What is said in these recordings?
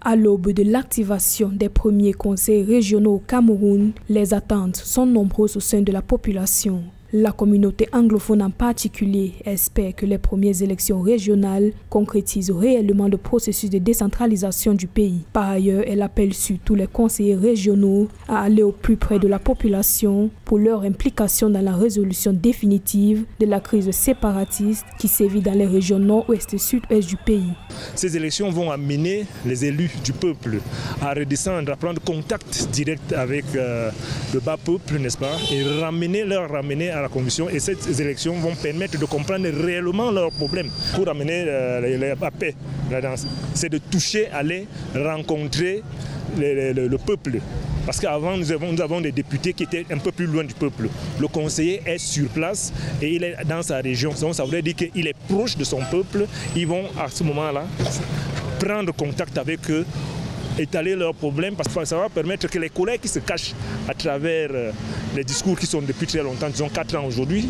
À l'aube de l'activation des premiers conseils régionaux au Cameroun, les attentes sont nombreuses au sein de la population. La communauté anglophone en particulier espère que les premières élections régionales concrétisent réellement le processus de décentralisation du pays. Par ailleurs, elle appelle surtout les conseillers régionaux à aller au plus près de la population pour leur implication dans la résolution définitive de la crise séparatiste qui sévit dans les régions nord-ouest et sud-ouest du pays. Ces élections vont amener les élus du peuple à redescendre, à prendre contact direct avec le bas peuple, n'est-ce pas, et leur ramener à la Commission. Et ces élections vont permettre de comprendre réellement leurs problèmes pour amener la paix là-dedans. C'est de toucher, aller rencontrer le peuple. Parce qu'avant, nous avons des députés qui étaient un peu plus loin du peuple. Le conseiller est sur place et il est dans sa région. Donc ça voudrait dire qu'il est proche de son peuple. Ils vont à ce moment-là prendre contact avec eux, étaler leurs problèmes, parce que ça va permettre que les colères qui se cachent à travers les discours qui sont depuis très longtemps, disons 4 ans aujourd'hui,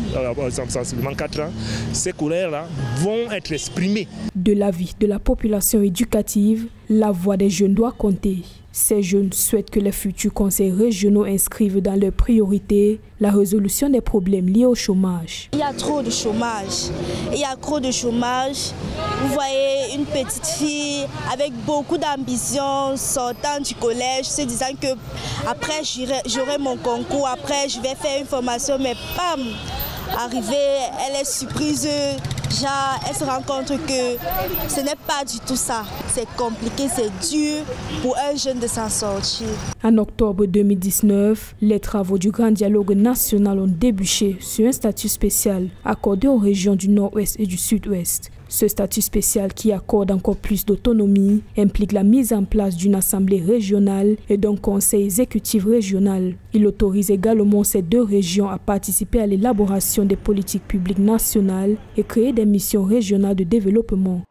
sensiblement 4 ans, ces colères-là vont être exprimées. De l'avis de la population éducative, la voix des jeunes doit compter. Ces jeunes souhaitent que les futurs conseils régionaux inscrivent dans leurs priorités la résolution des problèmes liés au chômage. Il y a trop de chômage. Vous voyez une petite fille avec beaucoup d'ambition sortant du collège, se disant que après j'aurai mon concours, après je vais faire une formation, mais bam, arrivée, elle est surprise. Elle se rend compte que ce n'est pas du tout ça. C'est compliqué, c'est dur pour un jeune de s'en sortir. En octobre 2019, les travaux du Grand Dialogue national ont débouché sur un statut spécial accordé aux régions du Nord-Ouest et du Sud-Ouest. Ce statut spécial qui accorde encore plus d'autonomie implique la mise en place d'une assemblée régionale et d'un conseil exécutif régional. Il autorise également ces deux régions à participer à l'élaboration des politiques publiques nationales et créer des missions régionales de développement.